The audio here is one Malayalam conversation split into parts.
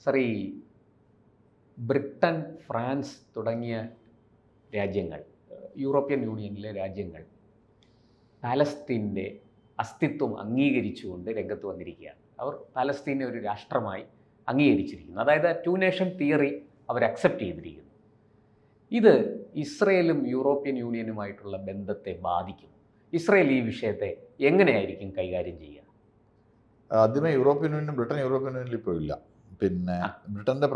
സർ, ഈ ബ്രിട്ടൻ, ഫ്രാൻസ് തുടങ്ങിയ രാജ്യങ്ങൾ, യൂറോപ്യൻ യൂണിയനിലെ രാജ്യങ്ങൾ പാലസ്തീൻ്റെ അസ്തിത്വം അംഗീകരിച്ചുകൊണ്ട് രംഗത്ത് വന്നിരിക്കുകയാണ്. അവർ പാലസ്തീനെ ഒരു രാഷ്ട്രമായി അംഗീകരിച്ചിരിക്കുന്നു. അതായത് ടു നേഷൻ തിയറി അവർ അക്സെപ്റ്റ് ചെയ്തിരിക്കുന്നു. ഇത് ഇസ്രയേലും യൂറോപ്യൻ യൂണിയനുമായിട്ടുള്ള ബന്ധത്തെ ബാധിക്കും. ഇസ്രയേൽ ഈ വിഷയത്തെ എങ്ങനെയായിരിക്കും കൈകാര്യം ചെയ്യുക? ആദ്യമേ യൂറോപ്യൻ യൂണിയൻ, ബ്രിട്ടൻ യൂറോപ്യൻ യൂണിയനിൽ ഇപ്പോൾ ഇല്ല. പിന്നെ ബ്രിട്ടൻ്റെ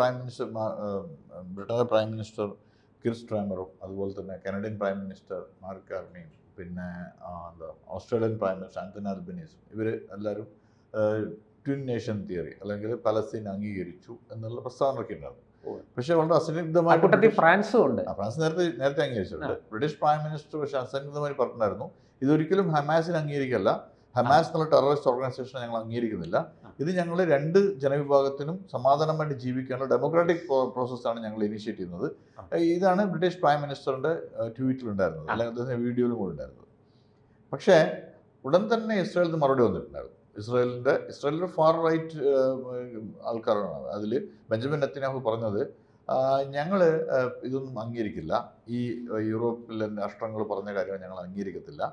പ്രൈം മിനിസ്റ്റർ കിർ സ്റ്റാർമറും അതുപോലെ തന്നെ കനഡിയൻ പ്രൈം മിനിസ്റ്റർ മാർക്ക് കാർണിയും പിന്നെ ഓസ്ട്രേലിയൻ പ്രൈം മിനിസ്റ്റർ ആന്റണി അൽബനീസും ഇവർ എല്ലാവരും ട്വിൻ നേഷൻ തിയറി അല്ലെങ്കിൽ പലസ്തീൻ അംഗീകരിച്ചു എന്നുള്ള പ്രസ്താവന ഇറക്കിയിട്ടുണ്ടായിരുന്നു. പക്ഷേ വളരെ അസന്നിഗ്ധമായി ഫ്രാൻസും ഉണ്ട്. ഫ്രാൻസ് നേരത്തെ അംഗീകരിച്ചിട്ടുണ്ട്. ബ്രിട്ടീഷ് പ്രൈം മിനിസ്റ്റർ പക്ഷേ അസന്നിഗ്ധമായി പറഞ്ഞിട്ടുണ്ടായിരുന്നു, ഇതൊരിക്കലും ഹമാസിനെ അംഗീകരിക്കല്ല, ഹമാസ് എന്നുള്ള ടെററിസ്റ്റ് ഓർഗനൈസേഷനെ ഞങ്ങൾ അംഗീകരിക്കുന്നില്ല, ഇത് ഞങ്ങൾ രണ്ട് ജനവിഭാഗത്തിനും സമാധാനമായിട്ട് ജീവിക്കാനുള്ള ഡെമോക്രാറ്റിക് പ്രോസസ്സാണ് ഞങ്ങൾ ഇനിഷ്യേറ്റ് ചെയ്യുന്നത്. ഇതാണ് ബ്രിട്ടീഷ് പ്രൈം മിനിസ്റ്ററിൻ്റെ ട്വീറ്റിലുണ്ടായിരുന്നത്, അല്ലെങ്കിൽ അദ്ദേഹത്തിൻ്റെ വീഡിയോയിലും കൂടെ ഉണ്ടായിരുന്നത്. പക്ഷേ ഉടൻ തന്നെ ഇസ്രായേലിൽ മറുപടി വന്നിട്ടുണ്ടായിരുന്നു. ഇസ്രായേലിൻ്റെ ഫാർ റൈറ്റ് ആൾക്കാരാണ് അതിൽ. ബെഞ്ചമിൻ നെത്തന്യാഹു പറഞ്ഞത്, ഞങ്ങൾ ഇതൊന്നും അംഗീകരിക്കില്ല, ഈ യൂറോപ്പിലെ രാഷ്ട്രങ്ങൾ പറഞ്ഞ കാര്യങ്ങൾ ഞങ്ങൾ അംഗീകരിക്കത്തില്ല.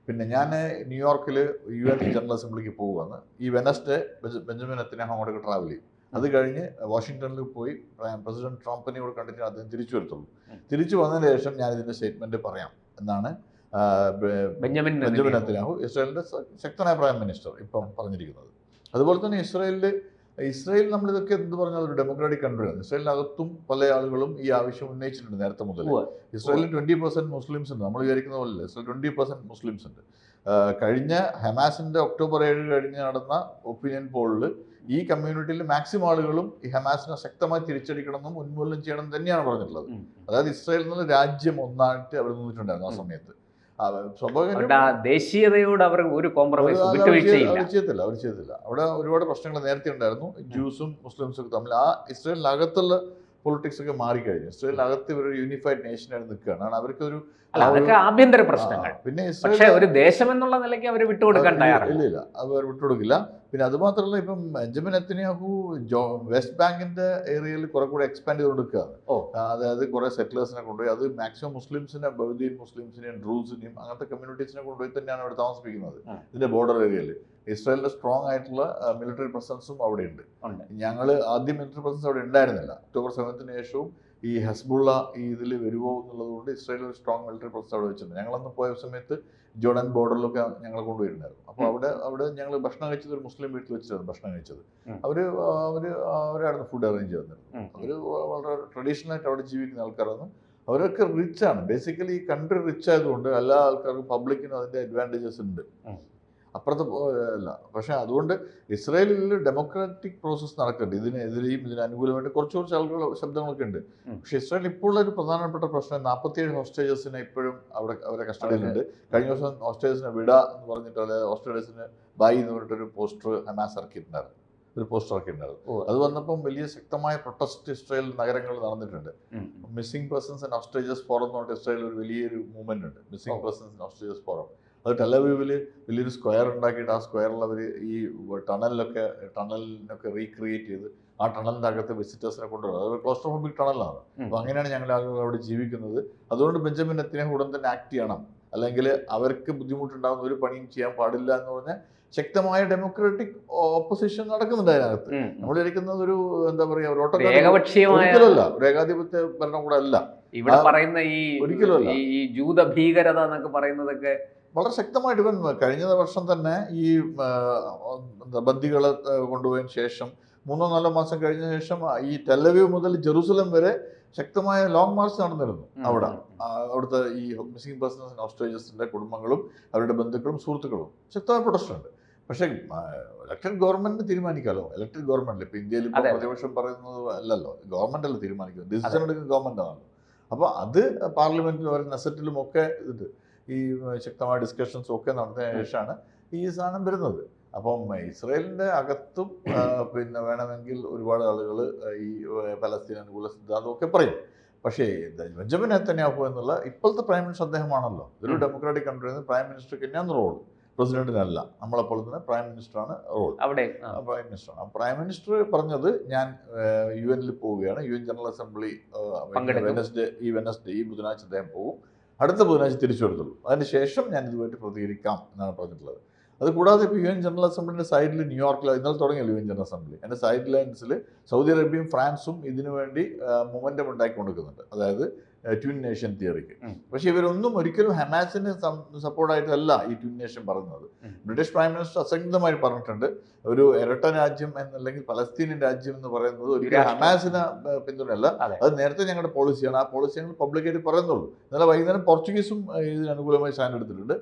പിന്നെ ഞാൻ ന്യൂയോർക്കിൽ UN ജനറൽ അസംബ്ലിക്ക് പോവുകയാണ്. ഈ വെനസ്ഡേ ബെഞ്ചമിൻ നെത്തന്യാഹു അങ്ങോട്ടേക്ക് ട്രാവൽ ചെയ്യും. അത് കഴിഞ്ഞ് വാഷിങ്ടണിൽ പോയി പ്രസിഡന്റ് ട്രംപിനെ കൂടെ കണ്ടിട്ട് അദ്ദേഹം തിരിച്ചു വരത്തുള്ളൂ. തിരിച്ചു വന്നതിന് ശേഷം ഞാൻ ഇതിൻ്റെ സ്റ്റേറ്റ്മെൻറ്റ് പറയാം എന്നാണ് ബെഞ്ചമിൻ നെത്തന്യാഹു, ഇസ്രായേലിൻ്റെ ശക്തനായ പ്രൈം മിനിസ്റ്റർ, ഇപ്പം പറഞ്ഞിരിക്കുന്നത്. അതുപോലെ തന്നെ ഇസ്രായേൽ നമ്മളിതൊക്കെ എന്ത് പറഞ്ഞാൽ ഒരു ഡെമോക്രാറ്റിക് കൺട്രിയാണ്. ഇസ്രായേലിനകത്തും പല ആളുകളും ഈ ആവശ്യം ഉന്നയിച്ചിട്ടുണ്ട് നേരത്തെ മുതൽ. ഇസ്രായേലിൽ 20% മുസ്ലിംസ് ഉണ്ട്. നമ്മൾ വിചാരിക്കുന്ന പോലെ ഇസ്രായേൽ 20% മുസ്ലിംസ് ഉണ്ട്. കഴിഞ്ഞ ഹമാസിൻ്റെ ഒക്ടോബർ 7 കഴിഞ്ഞ് നടന്ന ഒപ്പീനിയൻ പോളിൽ ഈ കമ്മ്യൂണിറ്റിയിൽ മാക്സിമം ആളുകളും ഈ ഹമാസിനെ ശക്തമായി തിരിച്ചടിക്കണമെന്നും ഉന്മൂലനം ചെയ്യണം തന്നെയാണ് പറഞ്ഞിട്ടുള്ളത്. അതായത് ഇസ്രായേൽ എന്നുള്ള രാജ്യം ഒന്നായിട്ട് അവർ നിന്നിട്ടുണ്ടായിരുന്നു ആ സമയത്ത്. ദേശീയതയോട് അവർ ഒരു കോംപ്രമൈസ് ചെയ്തില്ല. അവിടെ ഒരുപാട് പ്രശ്നങ്ങൾ നേരത്തെ ഉണ്ടായിരുന്നു, ജ്യൂസും മുസ്ലിംസും തമ്മിൽ. ആ ഇസ്രായേലിനകത്തുള്ള പൊളിറ്റിക്സ് ഒക്കെ മാറിക്കഴിഞ്ഞു. ഇസ്രായേലിനകത്ത് ഇവർ യൂണിഫൈഡ് നേഷനായിട്ട് നിൽക്കുകയാണ്. അവർക്കൊരു അതൊക്കെ ആഭ്യന്തര പ്രശ്നങ്ങൾ. പിന്നെ പക്ഷേ ഒരു ദേശം എന്നുള്ള നിലയ്ക്ക് അവർ വിട്ടുകൊടുക്കാൻ തയ്യാറില്ല. ഇല്ല, അവർ വിട്ടുകൊടുക്കില്ല. പിന്നെ അതുമാത്രമല്ല, ഇപ്പം ബെഞ്ചമിൻ നെത്തന്യാഹു വെസ്റ്റ് ബാങ്കിന്റെ ഏരിയയിൽ കുറെ കൂടെ എക്സ്പാൻഡ് ചെയ്ത് കൊടുക്കുകയാണ്. അതായത് കുറെ സെറ്റിലേഴ്സിനെ കൊണ്ടുപോയി, അത് മാക്സിമം മുസ്ലിംസിനെ, ബൗദ്ധിയൻ മുസ്ലിംസിനെയും ഡ്രൂസിനെയും അങ്ങനത്തെ കമ്മ്യൂണിറ്റീസിനെ കൊണ്ടുപോയി തന്നെയാണ് അവിടെ താമസിപ്പിക്കുന്നത്. ഇതിന്റെ ബോർഡർ ഏരിയയിൽ ഇസ്രായേലിന്റെ സ്ട്രോങ് ആയിട്ടുള്ള മിലിറ്ററി പ്രസൻസും അവിടെ ഉണ്ട്. ഞങ്ങൾ ആദ്യം മിലിറ്ററി പ്രസൻസ് അവിടെ ഉണ്ടായിരുന്നില്ല. ഒക്ടോബർ 7 ശേഷവും ഈ ഹസ്ബുള്ള ഈ ഇതിൽ വരുമോ എന്നുള്ളത് കൊണ്ട് ഇസ്രായേൽ ഒരു സ്ട്രോങ് മിലിറ്ററി പ്രസൻസ് അവിടെ വെച്ചിട്ടുണ്ട്. ഞങ്ങളന്ന് പോയ സമയത്ത് ജോർഡൻ ബോർഡറിലൊക്കെ ഞങ്ങൾ കൊണ്ടുവരുന്നുണ്ടായിരുന്നു. അപ്പോൾ അവിടെ ഞങ്ങൾ ഭക്ഷണം കഴിച്ചത് ഒരു മുസ്ലിം വീട്ടിൽ വെച്ചിട്ടാണ് ഭക്ഷണം കഴിച്ചത്. അവരായിരുന്നു ഫുഡ് അറേഞ്ച് ചെയ്തിരുന്നത്. അവർ വളരെ ട്രഡീഷണൽ ആയിട്ട് അവിടെ ജീവിക്കുന്ന ആൾക്കാരാണ്. അവരൊക്കെ റിച്ചാണ്. ബേസിക്കലി ഈ കൺട്രി റിച്ച് ആയതുകൊണ്ട് എല്ലാ ആൾക്കാർക്കും പബ്ലിക്കിനും അതിൻ്റെ അഡ്വാൻറ്റേജസ് ഉണ്ട്, അപ്പുറത്ത് അല്ല. പക്ഷേ അതുകൊണ്ട് ഇസ്രായേലിൽ ഡെമോക്രാറ്റിക് പ്രോസസ്സ് നടക്കുന്നുണ്ട്. ഇതിനെതിരെയും ഇതിന് അനുകൂലമായിട്ട് കുറച്ച് ആളുകൾ ശബ്ദങ്ങളൊക്കെ ഉണ്ട്. പക്ഷേ ഇസ്രായേൽ ഇപ്പോൾ ഒരു പ്രധാനപ്പെട്ട പ്രശ്നം 47 ഹോസ്റ്റേജസിനെ ഇപ്പോഴും അവരെ കസ്റ്റഡിയിലുണ്ട്. കഴിഞ്ഞ ദിവസം ഹോസ്റ്റേജസിനെ വിട എന്ന് പറഞ്ഞിട്ട്, അല്ലെ ഹോസ്റ്റേജസിന് ബൈ എന്ന് പറഞ്ഞിട്ടൊരു പോസ്റ്റർ ഹമാസ് ഇറക്കിയിട്ടുണ്ടായിരുന്നു. അത് വന്നപ്പം വലിയ ശക്തമായ പ്രൊട്ടസ്റ്റ് ഇസ്രായേൽ നഗരങ്ങളിൽ നടന്നിട്ടുണ്ട്. Missing persons and hostages forum എന്ന് പറഞ്ഞിട്ട് ഇസ്രായേൽ ഒരു വലിയൊരു മൂവ്മെന്റ് ഉണ്ട്, missing persons and hostages forum. അത് ടെലവീവിൽ വലിയൊരു സ്ക്വയർ ഉണ്ടാക്കിയിട്ട് ആ സ്ക്വയറിൽ അവർ ഈ ടണലിനൊക്കെ റീക്രിയേറ്റ് ചെയ്ത് ആ ടണലിൻ്റെ അകത്ത് വിസിറ്റേഴ്സിനെ കൊണ്ടുവരും. അത് ക്ലോസ്ട്രോഫോബിക് ടണലാണ്. അപ്പോൾ അങ്ങനെയാണ് ഞങ്ങൾ ആളുകൾ അവിടെ ജീവിക്കുന്നത്. അതുകൊണ്ട് ബെഞ്ചമിൻ നെത്തന്യാഹു ഉടൻ തന്നെ ആക്ട് ചെയ്യണം, അല്ലെങ്കിൽ അവർക്ക് ബുദ്ധിമുട്ടുണ്ടാകുന്ന ഒരു പണിയും ചെയ്യാൻ പാടില്ല എന്ന് പറഞ്ഞാൽ ശക്തമായ ഡെമോക്രാറ്റിക് ഓപ്പോസിഷൻ നടക്കുന്നുണ്ട് അതിനകത്ത്. നമ്മൾ ഇരിക്കുന്നത് ഒരു എന്താ പറയുക, ഒരിക്കലല്ല, ഒരു ഏകാധിപത്യ ഭരണകൂടം അല്ല ഇവിടെ പറയുന്ന. ഒരിക്കലും ഈ ജൂത ഭീകരത എന്നൊക്കെ പറയുന്നതൊക്കെ വളരെ ശക്തമായിട്ട് ഇവൻ കഴിഞ്ഞ വർഷം തന്നെ ഈ ബന്ദികളെ കൊണ്ടുപോയതിന് ശേഷം 3-4 മാസം കഴിഞ്ഞ ശേഷം ഈ ടെലവീവ് മുതൽ ജെറുസലം വരെ ശക്തമായ ലോങ് മാർച്ച് നടന്നിരുന്നു. അവിടുത്തെ ഈ മിസ്സിംഗ് പേഴ്സൺസ് ഹോസ്റ്റേജസിന്റെ കുടുംബങ്ങളും അവരുടെ ബന്ധുക്കളും സുഹൃത്തുക്കളും ശക്തമായ പ്രൊട്ടസ്റ്റ് ഉണ്ട്. പക്ഷേ ഇലക്ടഡ് ഗവൺമെന്റിന് തീരുമാനിക്കാമല്ലോ. ഇലക്ടഡ് ഗവൺമെന്റ് ഇപ്പൊ ഇന്ത്യയിൽ പ്രതിപക്ഷം പറയുന്നത് അല്ലല്ലോ, ഗവൺമെന്റ് അല്ല തീരുമാനിക്കുന്നത്, ഡിസിഷൻ എടുക്കുന്ന ഗവൺമെന്റ് ആണല്ലോ. അപ്പോൾ അത് പാർലമെന്റിലും അവർ നെസറ്റിലും ഒക്കെ ഇത് ഈ ശക്തമായ ഡിസ്കഷൻസും ഒക്കെ നടത്തിയതിനു ശേഷമാണ് ഈ സാധനം വരുന്നത്. അപ്പം ഇസ്രായേലിൻ്റെ അകത്തും പിന്നെ വേണമെങ്കിൽ ഒരുപാട് ആളുകൾ ഈ പലസ്തീൻ അനുകൂല സിദ്ധാന്തമൊക്കെ പറയും. പക്ഷേ ബെഞ്ചമിൻ നെത്തന്യാഹു എന്നുള്ള ഇപ്പോഴത്തെ പ്രൈം മിനിസ്റ്റർ അദ്ദേഹമാണല്ലോ. ഇതൊരു ഡെമോക്രാറ്റിക് കൺട്രിയിൽ നിന്ന് പ്രൈം മിനിസ്റ്റർക്ക് തന്നെയാണ് റോൾ. പ്രസിഡന്റിനല്ല. നമ്മളെപ്പോലെ തന്നെ പ്രൈം മിനിസ്റ്ററാണ് റോൾ. അവിടെ പ്രൈം മിനിസ്റ്ററാണ്. പ്രൈം മിനിസ്റ്റർ പറഞ്ഞത് ഞാൻ UN പോവുകയാണ്, UN ജനറൽ അസംബ്ലി വെനസ്ഡേ ഈ ബുധനാഴ്ച അദ്ദേഹം പോകും, അടുത്ത ബുധനാഴ്ച തിരിച്ചു വരത്തുള്ളൂ, അതിന് ശേഷം ഞാൻ ഇതുമായിട്ട് പ്രതികരിക്കാം എന്നാണ് പറഞ്ഞിട്ടുള്ളത്. അതുകൂടാതെ ഇപ്പോൾ UN ജനറൽ അസംബ്ലിൻ്റെ സൈഡിൽ ന്യൂയോർക്കിൽ ഇന്നലെ തുടങ്ങിയല്ലോ UN ജനറൽ അസംബ്ലി, അതിൻ്റെ സൈഡ് ലൈൻസിൽ സൗദി അറേബ്യയും ഫ്രാൻസും ഇതിനു വേണ്ടി മൊമെൻറ്റം ഉണ്ടാക്കി കൊടുക്കുന്നുണ്ട്, അതായത് ട്വിൻ നേഷൻ തിയറിക്ക്. പക്ഷേ ഇവരൊന്നും ഒരിക്കലും ഹമാസിന് സപ്പോർട്ടായിട്ടല്ല ഈ ട്വിൻ നേഷൻ പറയുന്നത്. ബ്രിട്ടീഷ് പ്രൈം മിനിസ്റ്റർ അസംഗതമായി പറഞ്ഞിട്ടുണ്ട്, ഒരു ഇരട്ട രാജ്യം എന്നല്ലെങ്കിൽ പലസ്തീനിയൻ രാജ്യം എന്ന് പറയുന്നത് ഒരിക്കലും ഹമാസിന് പിന്തുണയല്ല, അത് നേരത്തെ ഞങ്ങളുടെ പോളിസിയാണ്, ആ പോളിസി ഞങ്ങൾ പബ്ലിക്കായിട്ട് പറയുന്നുള്ളൂ. ഇന്നലെ വൈകുന്നേരം പോർച്ചുഗീസും ഇതിന് അനുകൂലമായി സ്റ്റാൻഡ് എടുത്തിട്ടുണ്ട്.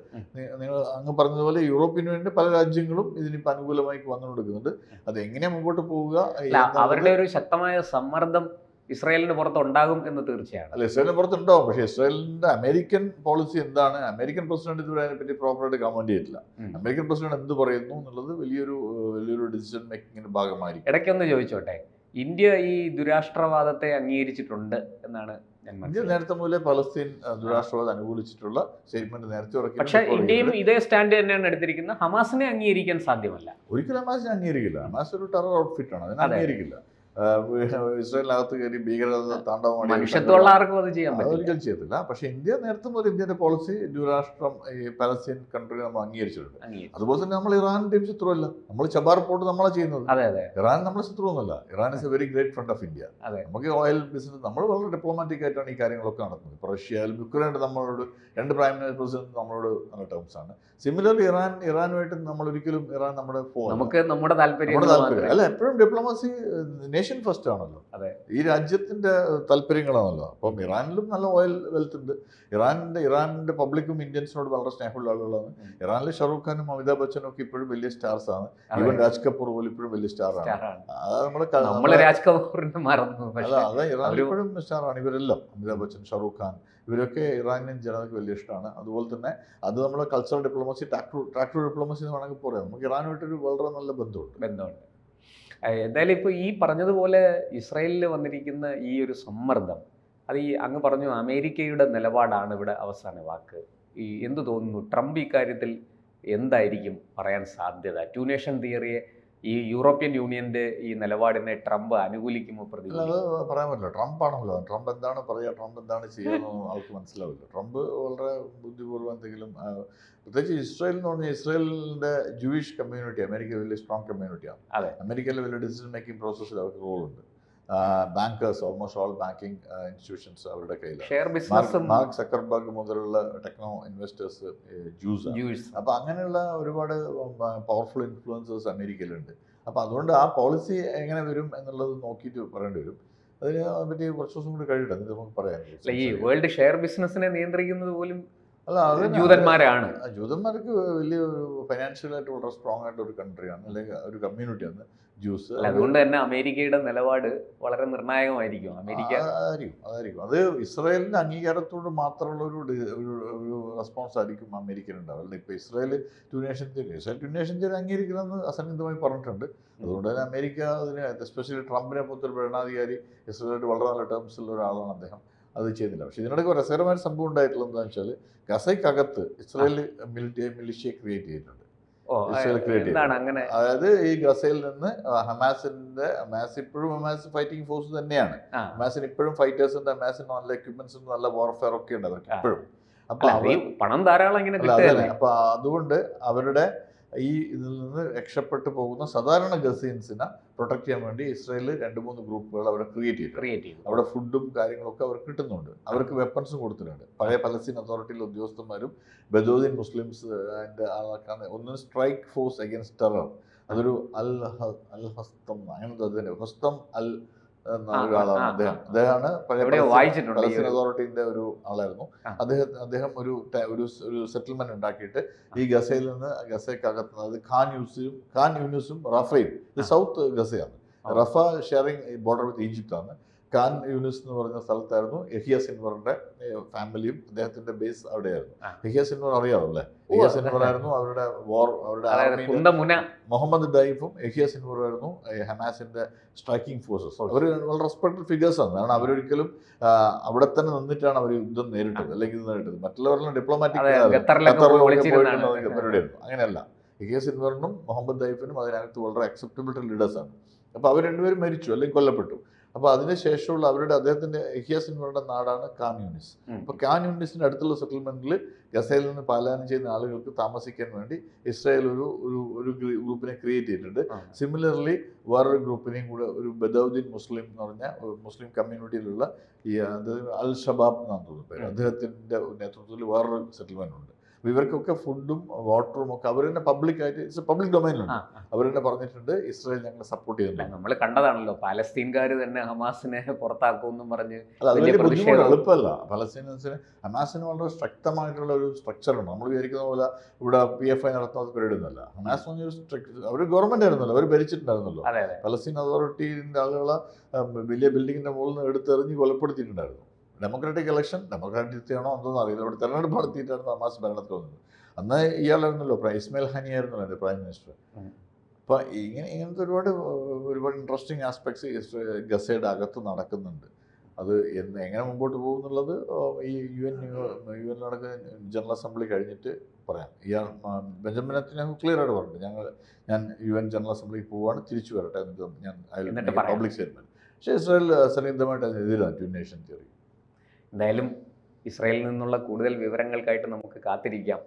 നിങ്ങൾ അങ്ങ് പറഞ്ഞതുപോലെ യൂറോപ്യൻ യൂണിയൻ്റെ പല രാജ്യങ്ങളും ഇതിനിപ്പോൾ അനുകൂലമായി വന്നുകൊടുക്കുന്നുണ്ട്. അത് എങ്ങനെയാണ് മുമ്പോട്ട് പോവുക, അവരുടെ ഒരു ശക്തമായ സമ്മർദ്ദം ഇസ്രായേലിന് പുറത്ത് ഉണ്ടാകും എന്ന് തീർച്ചയാണ്. അല്ല, ഇസ്രായേലിന് പുറത്തുണ്ടാവും, പക്ഷേ ഇസ്രായേലിന്റെ അമേരിക്കൻ പോളിസി എന്താണ്, അമേരിക്കൻ പ്രസിഡന്റ് ഇതുവരെ അതിനെപ്പറ്റി പ്രോപ്പറായിട്ട് കമന്റ് ചെയ്തിട്ടില്ല. അമേരിക്കൻ പ്രസിഡന്റ് എന്ത് പറയുന്നു എന്നുള്ളത് വലിയൊരു ഡിസിഷൻ മേക്കിങ്ങിന്റെ ഭാഗമായിരിക്കും. ഇടയ്ക്കൊന്ന് ചോദിച്ചോട്ടെ, ഇന്ത്യ ഈ ദുരാഷ്ട്രവാദത്തെ അംഗീകരിച്ചിട്ടുണ്ട് എന്നാണ് ഞാൻ ഇന്ത്യ മനസ്സിലാക്കുന്നത്. നേരത്തെ മുതലേ പലസ്തീൻ ദുരാഷ്ട്രവാദം അനുകൂലിച്ചിട്ടുള്ള സ്റ്റേറ്റ്മെന്റ് നേരത്തെ ഇറക്കി. പക്ഷേ ഇന്ത്യയും ഇതേ സ്റ്റാൻഡ് തന്നെയാണ് എടുത്തിരിക്കുന്നത്. ഹമാസിനെ അംഗീകരിക്കാൻ സാധ്യമല്ല. ഒരിക്കലും ഹമാസിനെ അംഗീകരിക്കില്ല. ഹമാസ് ഒരു ടെറർ ഔട്ട്ഫിറ്റ് ആണ്, അതിനെ അംഗീകരിക്കില്ല. ഇസ്രായേലിനകത്ത് കയറി ഭീകരത താണ്ഡവം മനുഷ്യത്വമുള്ള ആർക്കും അത് ചെയ്യാൻ പറ്റില്ല, ഒരിക്കലും ചെയ്യത്തില്ല. പക്ഷെ ഇന്ത്യ നേരത്തെ മുതൽ ഇന്ത്യയുടെ പോളിസി ദുരാഷ്ട്രം ഈ പലസ്തീൻ കൺട്രി നമ്മൾ അംഗീകരിച്ചിട്ടുണ്ട്. അതുപോലെ തന്നെ നമ്മൾ ഇറാനിന്റെയും ശത്രുവല്ല, നമ്മൾ ചബാർ റിപ്പോർട്ട് നമ്മളാണ് ചെയ്യുന്നത്. ഇറാൻ നമ്മുടെ ശത്രുവൊന്നുമല്ല. Iran is a very great friend of India. നമുക്ക് ഓയിൽ ബിസിനസ് നമ്മൾ വളരെ ഡിപ്ലോമാറ്റിക് ആയിട്ടാണ് ഈ കാര്യങ്ങളൊക്കെ നടത്തുന്നത്. ഇപ്പോൾ റഷ്യയിലും യുക്രൈനും നമ്മളോട് 2 പ്രൈം പ്രസിഡന്റ് നമ്മളോട് നല്ല ടേംസ് ആണ്. സിമിലർലി ഇറാനുമായിട്ട് നമ്മൾ ഒരിക്കലും ഇറാൻ നമ്മുടെ നമ്മുടെ താല്പര്യം അല്ല, എപ്പോഴും ഡിപ്ലോമസി നേഷൻ ഫസ്റ്റ് ആണല്ലോ, ഈ രാജ്യത്തിന്റെ താല്പര്യങ്ങളാണല്ലോ. അപ്പം ഇറാനിലും നല്ല ഓയിൽ വെൽത്ത് ഉണ്ട്. ഇറാനിന്റെ പബ്ലിക്കും ഇന്ത്യൻസിനോട് വളരെ സ്നേഹമുള്ള ആളുകളാണ്. ഇറാനിലെ ഷാറൂഖ് ഖാനും അമിതാഭ് ബച്ചനും ഒക്കെ ഇപ്പോഴും വലിയ സ്റ്റാർസ് ആണ്. ഈവൻ രാജ് കപൂർ പോലും ഇപ്പോഴും വലിയ സ്റ്റാറാണ്. അത് രാജ് കപൂറിന്റെ അതെ, ഇറാൻ ഇപ്പോഴും സ്റ്റാറാണ്. ഇവരെല്ലാം അമിതാഭ് ബച്ചൻ, ഷാറൂഖ് ഖാൻ, ഇവരൊക്കെ ഇറാനിയൻ ജനതയ്ക്ക് വലിയ ഇഷ്ടമാണ്. അതുപോലെ തന്നെ അത് നമ്മുടെ കൾച്ചറൽ ഡിപ്ലോമസി, ട്രാക്ടർ ഡിപ്ലോമസി എന്ന് വേണമെങ്കിൽ പറയാം. നമുക്ക് ഇറാനുമായിട്ടൊരു വളരെ നല്ല ബന്ധമുണ്ട്. എന്തായാലും ഇപ്പോൾ ഈ പറഞ്ഞതുപോലെ ഇസ്രായേലിൽ വന്നിരിക്കുന്ന ഈ ഒരു സമ്മർദ്ദം, അത് ഈ അങ്ങ് പറഞ്ഞു അമേരിക്കയുടെ നിലപാടാണ് ഇവിടെ അവസാന വാക്ക്. ഈ എന്ത് തോന്നുന്നു, ട്രംപ് ഇക്കാര്യത്തിൽ എന്തായിരിക്കും പറയാൻ സാധ്യത? ടു നേഷൻ തിയറിയെ, ഈ യൂറോപ്യൻ യൂണിയന്റെ ഈ നിലപാടിനെ ട്രംപ് അനുകൂലിക്കുമോ? അത് പറയാൻ പറ്റില്ല. ട്രംപ് ആണല്ലോ, ട്രംപ് എന്താണ് പറയുക, ട്രംപ് എന്താണ് ചെയ്യുന്നതെന്ന് ആൾക്ക് മനസ്സിലാവില്ല. ട്രംപ് വളരെ ബുദ്ധിപൂർവ്വം എന്തെങ്കിലും, പ്രത്യേകിച്ച് ഇസ്രായേൽ എന്ന് പറഞ്ഞാൽ ഇസ്രായേലിന്റെ ജൂയിഷ് കമ്മ്യൂണിറ്റി അമേരിക്ക വലിയ സ്ട്രോങ് കമ്മ്യൂണിറ്റിയാണ്. അമേരിക്കയിലെ വലിയ ഡിസിഷൻ മേക്കിംഗ് പ്രോസസ്സിൽ അവർക്ക് റോളുണ്ട്. Bankers, almost all banking institutions അവരുടെ കയ്യിലാണ്. മാർക്ക് സക്കർബർഗ് മുതലുള്ള ടെക്നോ ഇൻവെസ്റ്റേഴ്സ് ജൂസ്. അപ്പോൾ അങ്ങനെയുള്ള ഒരുപാട് പവർഫുൾ ഇൻഫ്ലുവൻസേഴ്സ് അമേരിക്കയിലുണ്ട്. അപ്പോൾ അതുകൊണ്ട് ആ പോളിസി എങ്ങനെ വരും എന്നുള്ളത് നോക്കിയിട്ട് പറയേണ്ടി വരും. അതിനെ പറ്റി കുറച്ച് ദിവസം കൂടി കഴിയട്ടെ, എന്നിട്ട് നമുക്ക് പറയാം. ഈ വേൾഡ് ഷെയർ ബിസിനസിനെ നിയന്ത്രിക്കുന്നത് പോലും അത് ജൂതന്മാരാണ്. ജൂതന്മാർക്ക് വലിയ ഫൈനാൻഷ്യലായിട്ട് വളരെ സ്ട്രോങ് ആയിട്ട് ഒരു കൺട്രിയാണ്, അല്ലെങ്കിൽ ഒരു കമ്മ്യൂണിറ്റിയാണ് ജ്യൂസ്. അതുകൊണ്ട് തന്നെ അമേരിക്കയുടെ നിലപാട് വളരെ നിർണായകമായിരിക്കും. അതായിരിക്കും അത് ഇസ്രായേലിന്റെ അംഗീകാരത്തോട് മാത്രമുള്ള ഒരു റെസ്പോൺസ് ആയിരിക്കും അമേരിക്കൻ ഉണ്ടാവുക. ഇപ്പോൾ ഇസ്രായേൽ ടു നേഷൻ തിയറി അംഗീകരിക്കണമെന്ന് അസന്നിഗ്ധമായി പറഞ്ഞിട്ടുണ്ട്. അതുകൊണ്ട് തന്നെ അമേരിക്ക അതിന്, എസ്പെഷ്യലി ട്രംപിനെ പോലത്തെ ഒരു ഭരണാധികാരി, ഇസ്രായേലിൽ വളരെ നല്ല ടേംസിലുള്ള ഒരാളാണ് അദ്ദേഹം, അത് ചെയ്യുന്നില്ല. പക്ഷേ ഇതിനിടയ്ക്ക് ഒരു രസകരമായ സംഭവം ഉണ്ടായിട്ടുള്ളത് എന്താണെന്ന് വെച്ചാൽ, ഗസയ്ക്കകത്ത് ഇസ്രായേൽ മിലിഷ്യ ക്രിയേറ്റ് ചെയ്തിട്ടുണ്ട്. അതായത് ഈ ഗസയിൽ നിന്ന് ഹമാസ് ഇപ്പോഴും ഹമാസ് ഫൈറ്റിംഗ് ഫോഴ്സ് തന്നെയാണ്. ഹമാസിന് ഇപ്പോഴും ഫൈറ്റേഴ്സ് ഉണ്ട്, ഹമാസിന് നല്ല എക്യുപ്മെന്റ്സ് ഉണ്ട്, നല്ല വാർഫെയർ ഒക്കെ ഉണ്ട് അവർക്ക് ഇപ്പോഴും. പണം ധാരാളം. അപ്പൊ അതുകൊണ്ട് അവരുടെ ഈ ഇതിൽ നിന്ന് രക്ഷപ്പെട്ടു പോകുന്ന സാധാരണ ഗസീൻസിനെ പ്രൊട്ടക്ട് ചെയ്യാൻ വേണ്ടി ഇസ്രായേൽ 2-3 ഗ്രൂപ്പുകൾ അവിടെ ക്രിയേറ്റ് ചെയ്തു. അവിടെ ഫുഡും കാര്യങ്ങളൊക്കെ അവർക്ക് കിട്ടുന്നുണ്ട്. അവർക്ക് വെപ്പൺസും കൊടുത്തിട്ടുണ്ട്. പഴയ പലസ്തീൻ അതോറിറ്റിയിലെ ഉദ്യോഗസ്ഥന്മാരും ബദൂദിൻ മുസ്ലിംസ് അതിൻ്റെ ആൾക്കാണ്. ഒന്ന് സ്ട്രൈക്ക് ഫോഴ്സ് അഗൈൻസ്റ്റ് ടെറർ, അതൊരു അൽ ഹസ്തം, അങ്ങനത്തെ ഹസ്തം അൽ ഒരാളാണ് അദ്ദേഹമാണ് പഴയ പലസ്തീൻ അതോറിറ്റിന്റെ ഒരു ആളായിരുന്നു. അദ്ദേഹം ഒരു സെറ്റിൽമെന്റ് ഉണ്ടാക്കിയിട്ട് ഈ ഗസയിൽ നിന്ന് ഗസയ്ക്കകത്ത്, അതായത് ഖാൻ യൂനിസും റഫയും, ഇത് സൗത്ത് ഗസയാണ്. റഫ ഷെയറിംഗ് ബോർഡർ വിത്ത് ഈജിപ്താണ്. ഖാൻ യൂനിസ് എന്ന് പറഞ്ഞ സ്ഥലത്തായിരുന്നു യഹിയ സിൻവറിന്റെ ഫാമിലിയും അദ്ദേഹത്തിന്റെ ബേസ് അവിടെയായിരുന്നു. യഹിയ സിൻവർ അറിയാമോ അല്ലേ? യഹിയ സിൻവർ ആയിരുന്നു അവരുടെ ആർമിയുടെ മുഹമ്മദ് ഡൈഫും യഹിയ സിൻവറും ആയിരുന്നു ഹമാസിന്റെ സ്ട്രൈക്കിംഗ് ഫോഴ്സസ്. അവർ വളരെ റെസ്പെക്ടഡ് ഫിഗേഴ്സ് ആണ്. കാരണം അവരൊരിക്കലും അവിടെ തന്നെ നിന്നിട്ടാണ് അവർ യുദ്ധം നേരിട്ടത്, അല്ലെങ്കിൽ ഇത് നേരിട്ടത്. മറ്റുള്ളവരെല്ലാം ഡിപ്ലോമാറ്റിക് പരിപാടിയായിരുന്നു. അങ്ങനെയല്ല, യഹിയ സിൻവറിനും മുഹമ്മദ് ദൈഫിനും അതിനകത്ത് വളരെ അക്സെപ്റ്റബിൾ ലീഡേഴ്സാണ്. അപ്പോൾ അവർ രണ്ടുപേരും മരിച്ചു അല്ലെങ്കിൽ കൊല്ലപ്പെട്ടു. അപ്പോൾ അതിനുശേഷമുള്ള അദ്ദേഹത്തിന്റെ യഹിയ സിൻവറിന്റെ നാടാണ് ഖാൻ യൂനിസ്. അപ്പോൾ ഖാൻ യൂനിസിന്റെ അടുത്തുള്ള സെറ്റിൽമെന്റിൽ ഗസയിൽ നിന്ന് പലായനം ചെയ്യുന്ന ആളുകൾക്ക് താമസിക്കാൻ വേണ്ടി ഇസ്രായേൽ ഒരു ഗ്രൂപ്പിനെ ക്രിയേറ്റ് ചെയ്തിട്ടുണ്ട്. സിമിലർലി വേറൊരു ഗ്രൂപ്പിനെയും കൂടെ, ഒരു ബദൌദ്ദീൻ മുസ്ലിം എന്ന് പറഞ്ഞ മുസ്ലിം കമ്മ്യൂണിറ്റിയിലുള്ള ഈ അൽ ഷബാബ് എന്നാണ് തോന്നുന്നത് പേര്, അദ്ദേഹത്തിന്റെ നേതൃത്വത്തിൽ വേറൊരു സെറ്റിൽമെന്റ് ഉണ്ട്. ഇവർക്കൊക്കെ ഫുഡും വാട്ടറും ഒക്കെ അവർ തന്നെ പബ്ലിക്കായിട്ട്, ഇറ്റ്സ് പബ്ലിക് ഡൊമൈനിലുണ്ട്. അവർ തന്നെ പറഞ്ഞിട്ടുണ്ട് ഇസ്രായേൽ ഞങ്ങളെ സപ്പോർട്ട് ചെയ്യുന്നുണ്ട്. നമ്മൾ കണ്ടതാണല്ലോ, പാലസ്തീൻകാർ തന്നെ ഹമാസിനെ പുറത്താക്കുമെന്നും പറഞ്ഞ്. അത് വലിയ ബുദ്ധിമുട്ട്, എളുപ്പമല്ല. പലസ്തീനസിന് ഹമാസിന് വളരെ ശക്തമായിട്ടുള്ള ഒരു സ്ട്രക്ചറുണ്ട്. നമ്മൾ വിചാരിക്കുന്ന പോലെ ഇവിടെ PFI നടത്തുന്ന പരിപാടിയൊന്നുമല്ല. ഹമാസ് അവർ ഗവൺമെന്റ് ആയിരുന്നല്ലോ, അവർ ഭരിച്ചിട്ടുണ്ടായിരുന്നല്ലോ. പലസ്തീൻ അതോറിറ്റിന്റെ ആളുകളെ വലിയ ബിൽഡിങ്ങിന്റെ മുകളിൽ നിന്ന് എടുത്തെറിഞ്ഞ് കൊലപ്പെടുത്തിയിട്ടുണ്ടായിരുന്നു. ഡെമോക്രാറ്റിക് ഇലക്ഷൻ, ഡെമോക്രാറ്റിക് ആണോ എന്തോന്നും അറിയില്ല, ഇവിടെ തെരഞ്ഞെടുപ്പ് നടത്തിയിട്ടായിരുന്നു ഹമാസ് ഭരണത്തിൽ വന്നത്. അന്ന് ഇയാളായിരുന്നല്ലോ, ഇസ്മായിൽ ഹനി ആയിരുന്നല്ലോ എൻ്റെ പ്രൈം മിനിസ്റ്റർ. അപ്പോൾ ഇങ്ങനത്തെ ഒരുപാട് ഇൻട്രസ്റ്റിംഗ് ആസ്പെക്ട്സ് ഗസയുടെ അകത്ത് നടക്കുന്നുണ്ട്. അത് എങ്ങനെ മുമ്പോട്ട് പോകും എന്നുള്ളത് ഈ UN നടക്കുന്ന ജനറൽ അസംബ്ലി കഴിഞ്ഞിട്ട് പറയാം. ബെഞ്ചമിൻ നെതന്യാഹു ക്ലിയർ ആയിട്ട് പറഞ്ഞിട്ടുണ്ട്, ഞാൻ UN ജനറൽ അസംബ്ലിക്ക് പോവുകയാണ്, തിരിച്ചു വരട്ടെ എന്ന് ഞാൻ പബ്ലിക് സ്റ്റേറ്റ്മെന്റ്. പക്ഷേ ഇസ്രായേൽ സന്നിഗ്ധമായിട്ട് അതിനെതിരാണ് ടു നേഷൻ തിയറി. എന്തായാലും ഇസ്രായേലിൽ നിന്നുള്ള കൂടുതൽ വിവരങ്ങൾക്കായിട്ട് നമുക്ക് കാത്തിരിക്കാം.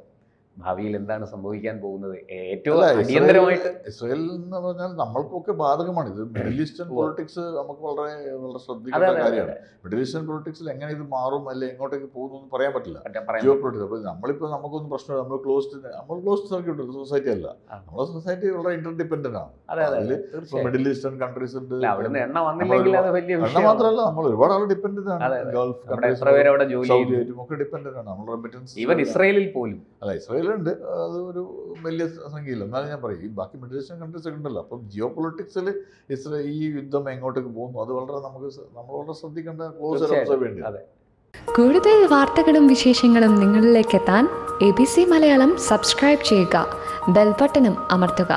ഭാവിയിൽ എന്താണ് സംഭവിക്കാൻ പോകുന്നത് ഏറ്റവും അടിയന്തരമായിട്ട്. ഇസ്രായേൽ എന്ന് പറഞ്ഞാൽ നമ്മൾക്കൊക്കെ ബാധകമാണ്. ഇത് മിഡിൽ ഈസ്റ്റേൺ പൊളിറ്റിക്സ് നമുക്ക് വളരെ വളരെ ശ്രദ്ധിക്കേണ്ട കാര്യമാണ്. മിഡിൽ ഈസ്റ്റേൺ പൊളിറ്റിക്സിൽ എങ്ങനെ ഇത് മാറും അല്ലെങ്കിൽ എങ്ങോട്ടേക്ക് പോകുന്നു എന്ന് പറയാൻ പറ്റില്ല. ജിയോ പൊളിറ്റിക്സ്. അപ്പോൾ നമ്മളിപ്പോൾ നമുക്കൊന്നും പ്രശ്നമില്ല, നമ്മൾ ക്ലോസ്ഡ് സർക്യൂട്ട് സൊസൈറ്റി അല്ല. നമ്മുടെ സൊസൈറ്റി വളരെ ഇന്റർഡിപെൻഡന്റ് ആണ്. അതിൽ മിഡിൽ ഈസ്റ്റേൺ കൺട്രീസ് ഉണ്ട്. എണ്ണ മാത്രമല്ല, നമ്മൾ ഒരുപാട് ആൾ ഡിപെൻഡന്റ് ആണ്. ഗൾഫ് കൺട്രീസ്, സൗദി ഒക്കെ ഡിപെൻഡന്റ് ആണ്. നമ്മൾ റെമിറ്റൻസ് ഇസ്രായേലിൽ പോലും അല്ല, ഇസ്രായേലുണ്ട്, അത് ഒരു വലിയ സംഖ്യയില്ല. എന്നാലും ഞാൻ പറയും, ഈ ബാക്കി മിഡിൽ ഈസ്റ്റേൺ കൺട്രീസ് ഒക്കെ ഉണ്ടല്ലോ. അപ്പം ജിയോ പൊളിറ്റിക്സിൽ ഈ യുദ്ധം എങ്ങോട്ടേക്ക് പോകുന്നു അത് വളരെ നമ്മൾ വളരെ ശ്രദ്ധിക്കേണ്ട, ക്ലോസ് ഒബ്സർവ് ചെയ്യേണ്ടത്. കൂടുതൽ വാർത്തകളും വിശേഷങ്ങളും നിങ്ങളിലേക്ക് എത്താൻ ABC മലയാളം സബ്സ്ക്രൈബ് ചെയ്യുക, ബെൽ ബട്ടണും അമർത്തുക.